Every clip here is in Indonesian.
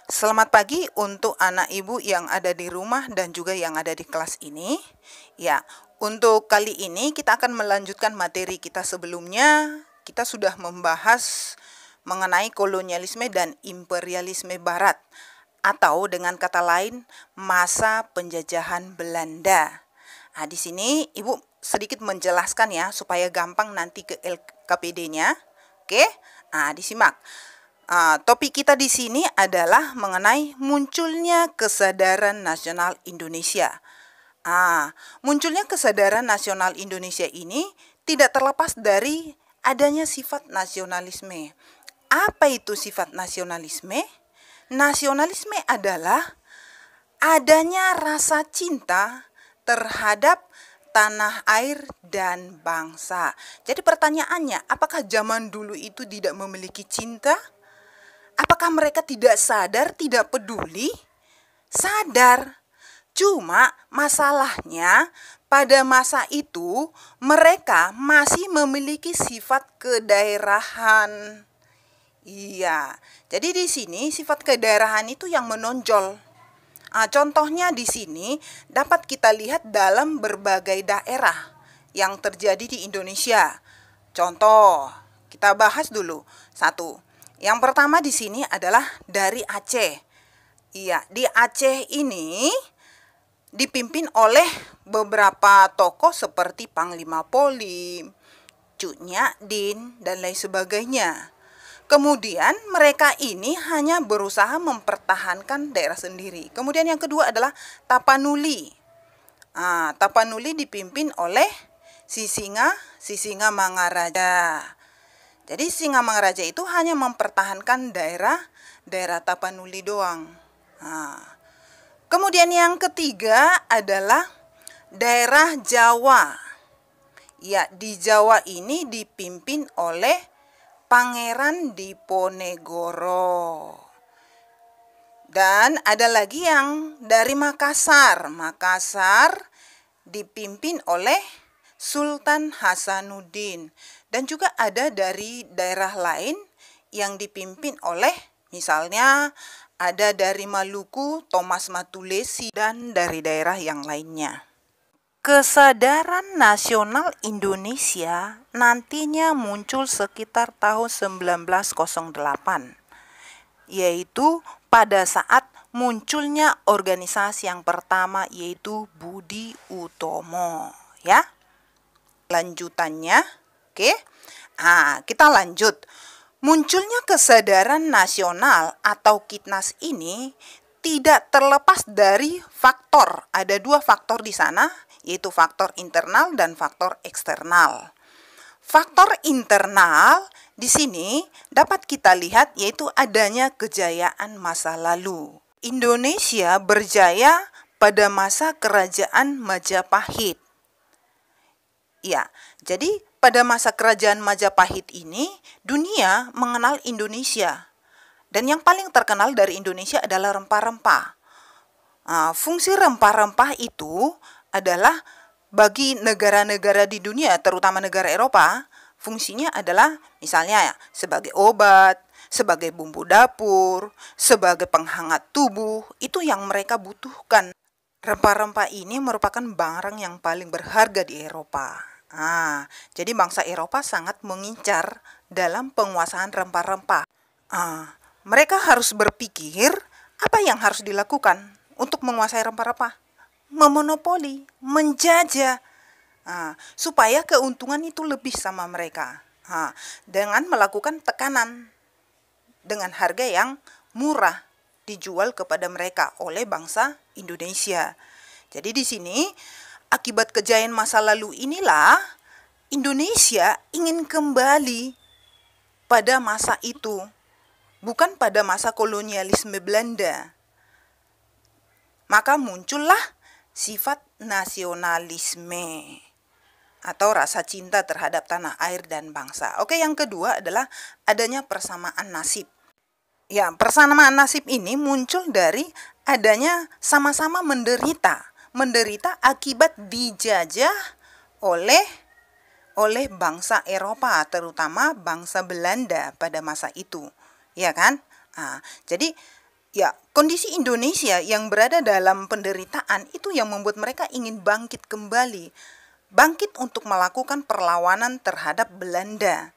Selamat pagi untuk anak ibu yang ada di rumah dan juga yang ada di kelas ini. Ya, untuk kali ini kita akan melanjutkan materi kita sebelumnya. Kita sudah membahas mengenai kolonialisme dan imperialisme barat, atau dengan kata lain masa penjajahan Belanda. Nah, di sini ibu sedikit menjelaskan ya supaya gampang nanti ke LKPD-nya. Oke? Nah, disimak. Topik kita di sini adalah mengenai munculnya kesadaran nasional Indonesia. Munculnya kesadaran nasional Indonesia ini tidak terlepas dari adanya sifat nasionalisme. Apa itu sifat nasionalisme? Nasionalisme adalah adanya rasa cinta terhadap tanah air dan bangsa. Jadi pertanyaannya, apakah zaman dulu itu tidak memiliki cinta? Apakah mereka tidak sadar, tidak peduli? Sadar. Cuma masalahnya pada masa itu mereka masih memiliki sifat kedaerahan. Iya, jadi di sini sifat kedaerahan itu yang menonjol. Contohnya di sini dapat kita lihat dalam berbagai daerah yang terjadi di Indonesia. Contoh, kita bahas dulu. Satu, yang pertama di sini adalah dari Aceh. Iya, di Aceh ini dipimpin oleh beberapa tokoh seperti Panglima Polim, Cut Nyak-Dien, dan lain sebagainya. Kemudian mereka ini hanya berusaha mempertahankan daerah sendiri. Kemudian yang kedua adalah Tapanuli. Tapanuli dipimpin oleh Sisinga Mangaraja. Jadi Singamangaraja itu hanya mempertahankan daerah Tapanuli doang. Kemudian yang ketiga adalah daerah Jawa. Ya, di Jawa ini dipimpin oleh Pangeran Diponegoro. Dan ada lagi yang dari Makassar. Makassar dipimpin oleh Sultan Hasanuddin. Dan juga ada dari daerah lain yang dipimpin oleh, misalnya ada dari Maluku, Thomas Matulesi, dan dari daerah yang lainnya. Kesadaran nasional Indonesia nantinya muncul sekitar tahun 1908, yaitu pada saat munculnya organisasi yang pertama, yaitu Budi Utomo. Ya, lanjutannya, oke. Kita lanjut. Munculnya kesadaran nasional atau Kitnas ini tidak terlepas dari faktor. Ada dua faktor di sana, yaitu faktor internal dan faktor eksternal. Faktor internal di sini dapat kita lihat yaitu adanya kejayaan masa lalu. Indonesia berjaya pada masa kerajaan Majapahit. Ya, jadi pada masa kerajaan Majapahit ini dunia mengenal Indonesia. Dan yang paling terkenal dari Indonesia adalah rempah-rempah. Fungsi rempah-rempah itu adalah bagi negara-negara di dunia, terutama negara Eropa, fungsinya adalah misalnya sebagai obat, sebagai bumbu dapur, sebagai penghangat tubuh, itu yang mereka butuhkan. Rempah-rempah ini merupakan barang yang paling berharga di Eropa. Jadi bangsa Eropa sangat mengincar dalam penguasaan rempah-rempah. Mereka harus berpikir apa yang harus dilakukan untuk menguasai rempah-rempah. Memonopoli, menjajah, supaya keuntungan itu lebih sama mereka. Dengan melakukan tekanan dengan harga yang murah dijual kepada mereka oleh bangsa Indonesia. Jadi di sini akibat kejayaan masa lalu inilah Indonesia ingin kembali pada masa itu, bukan pada masa kolonialisme Belanda. Maka muncullah sifat nasionalisme atau rasa cinta terhadap tanah air dan bangsa. Oke, yang kedua adalah adanya persamaan nasib. Ya, persamaan nasib ini muncul dari adanya sama-sama menderita akibat dijajah oleh bangsa Eropa, terutama bangsa Belanda pada masa itu, ya kan? Jadi Ya, kondisi Indonesia yang berada dalam penderitaan itu yang membuat mereka ingin bangkit kembali. Bangkit untuk melakukan perlawanan terhadap Belanda.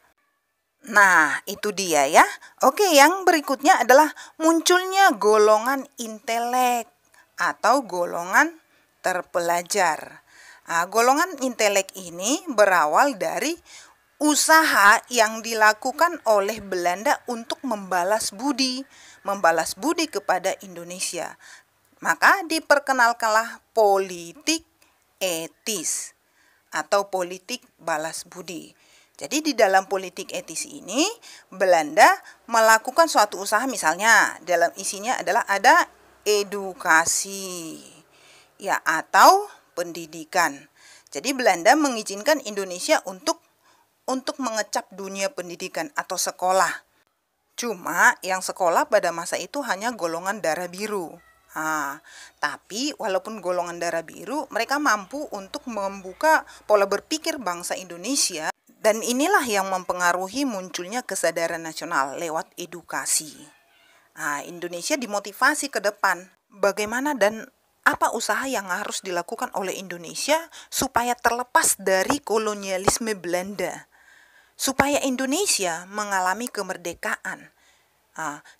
Nah, itu dia ya. Oke, yang berikutnya adalah munculnya golongan intelek atau golongan terpelajar. Nah, golongan intelek ini berawal dari usaha yang dilakukan oleh Belanda untuk membalas budi kepada Indonesia. Maka diperkenalkanlah politik etis atau politik balas budi. Jadi di dalam politik etis ini Belanda melakukan suatu usaha, misalnya dalam isinya adalah ada edukasi ya atau pendidikan. Jadi Belanda mengizinkan Indonesia untuk mengecap dunia pendidikan atau sekolah. Cuma yang sekolah pada masa itu hanya golongan darah biru. Tapi walaupun golongan darah biru, mereka mampu untuk membuka pola berpikir bangsa Indonesia. Dan inilah yang mempengaruhi munculnya kesadaran nasional lewat edukasi. Indonesia dimotivasi ke depan. Bagaimana dan apa usaha yang harus dilakukan oleh Indonesia supaya terlepas dari kolonialisme Belanda, supaya Indonesia mengalami kemerdekaan.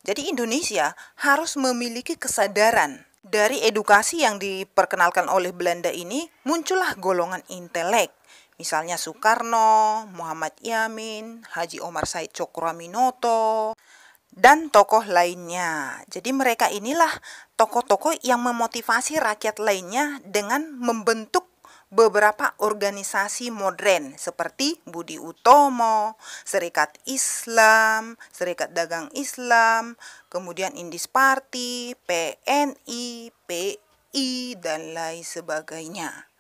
Jadi Indonesia harus memiliki kesadaran. Dari edukasi yang diperkenalkan oleh Belanda ini, muncullah golongan intelek. Misalnya Soekarno, Muhammad Yamin, Haji Omar Said Cokroaminoto, dan tokoh lainnya. Jadi mereka inilah tokoh-tokoh yang memotivasi rakyat lainnya dengan membentuk beberapa organisasi modern seperti Budi Utomo, Serikat Islam, Serikat Dagang Islam, kemudian Indis Party, PNI, PI, dan lain sebagainya.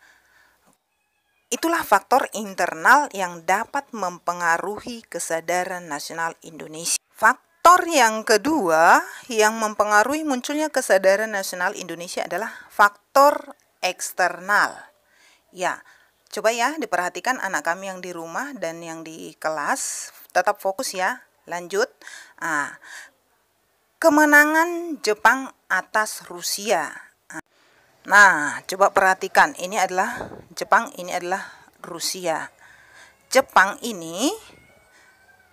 Itulah faktor internal yang dapat mempengaruhi kesadaran nasional Indonesia. Faktor yang kedua yang mempengaruhi munculnya kesadaran nasional Indonesia adalah faktor eksternal. Ya, coba ya diperhatikan anak kami yang di rumah dan yang di kelas, tetap fokus ya. Lanjut. Kemenangan Jepang atas Rusia. Nah, coba perhatikan, ini adalah Jepang, ini adalah Rusia. Jepang ini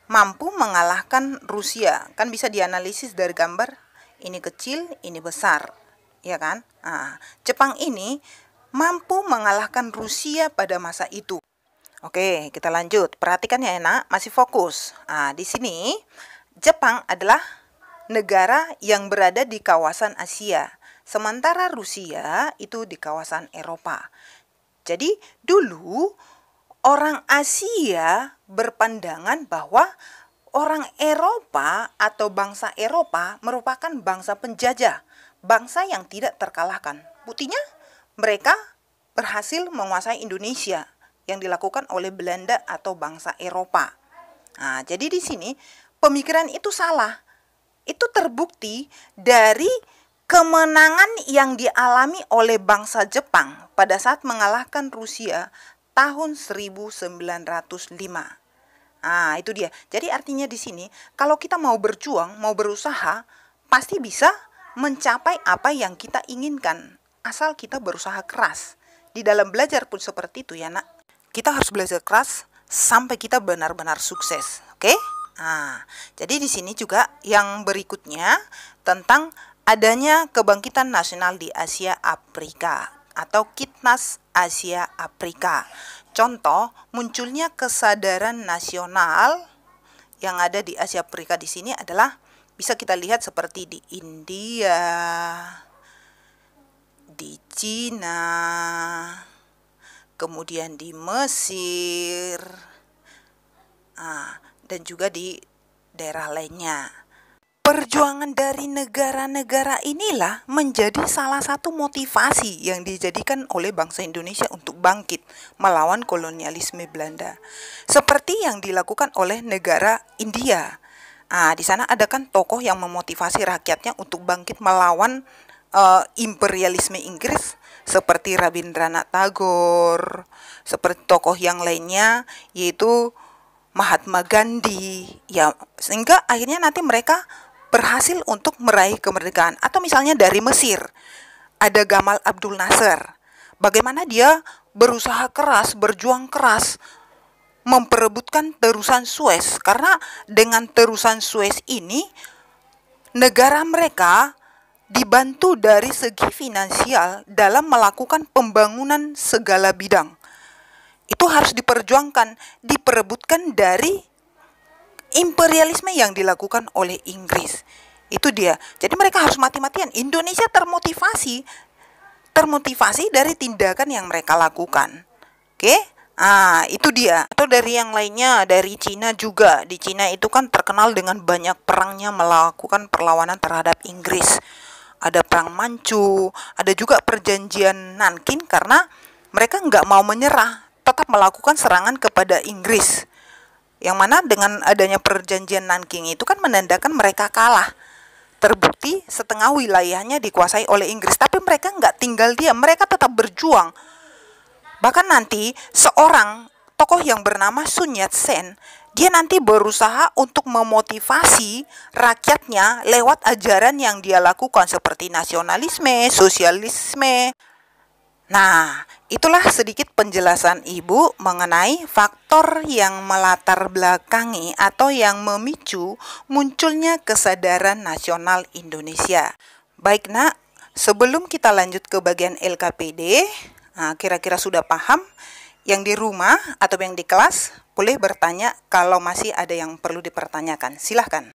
mampu mengalahkan Rusia. Kan bisa dianalisis dari gambar, ini kecil, ini besar. Ya kan? Jepang ini mampu mengalahkan Rusia pada masa itu. Oke, kita lanjut. Perhatikan ya enak, masih fokus. Di sini Jepang adalah negara yang berada di kawasan Asia, sementara Rusia itu di kawasan Eropa. Jadi dulu orang Asia berpandangan bahwa orang Eropa atau bangsa Eropa merupakan bangsa penjajah, bangsa yang tidak terkalahkan. Buktinya mereka berhasil menguasai Indonesia yang dilakukan oleh Belanda atau bangsa Eropa. Jadi di sini pemikiran itu salah. Itu terbukti dari kemenangan yang dialami oleh bangsa Jepang pada saat mengalahkan Rusia tahun 1905. Itu dia. Jadi artinya di sini kalau kita mau berjuang, mau berusaha, pasti bisa mencapai apa yang kita inginkan. Asal kita berusaha keras. Di dalam belajar pun seperti itu ya nak. Kita harus belajar keras sampai kita benar-benar sukses. Oke? Jadi di sini juga yang berikutnya tentang adanya kebangkitan nasional di Asia Afrika atau Kitnas Asia Afrika. Contoh munculnya kesadaran nasional yang ada di Asia Afrika di sini adalah bisa kita lihat seperti di India, di Cina, kemudian di Mesir, dan juga di daerah lainnya. Perjuangan dari negara-negara inilah menjadi salah satu motivasi yang dijadikan oleh bangsa Indonesia untuk bangkit melawan kolonialisme Belanda. Seperti yang dilakukan oleh negara India. Di sana ada kan tokoh yang memotivasi rakyatnya untuk bangkit melawan imperialisme Inggris seperti Rabindranath Tagore, seperti tokoh yang lainnya yaitu Mahatma Gandhi. Ya, sehingga akhirnya nanti mereka berhasil untuk meraih kemerdekaan. Atau misalnya dari Mesir, ada Gamal Abdul Nasser. Bagaimana dia berusaha keras, berjuang keras, memperebutkan terusan Suez. Karena dengan terusan Suez ini, negara mereka dibantu dari segi finansial dalam melakukan pembangunan segala bidang. Itu harus diperjuangkan, diperebutkan dari imperialisme yang dilakukan oleh Inggris. Itu dia. Jadi mereka harus mati-matian. Indonesia termotivasi dari tindakan yang mereka lakukan. Oke? Itu dia. Atau dari yang lainnya, dari Cina juga. Di Cina itu kan terkenal dengan banyak perangnya, melakukan perlawanan terhadap Inggris. Ada perang Manchu, ada juga perjanjian Nanking karena mereka nggak mau menyerah, tetap melakukan serangan kepada Inggris. Yang mana dengan adanya perjanjian Nanking itu kan menandakan mereka kalah. Terbukti setengah wilayahnya dikuasai oleh Inggris, tapi mereka nggak tinggal diam, mereka tetap berjuang. Bahkan nanti seorang tokoh yang bernama Sun Yat-sen, dia nanti berusaha untuk memotivasi rakyatnya lewat ajaran yang dia lakukan seperti nasionalisme, sosialisme. Nah, itulah sedikit penjelasan Ibu mengenai faktor yang melatar belakangi atau yang memicu munculnya kesadaran nasional Indonesia. Baik Nak, sebelum kita lanjut ke bagian LKPD, kira-kira sudah paham? Yang di rumah atau yang di kelas boleh bertanya kalau masih ada yang perlu dipertanyakan. Silahkan.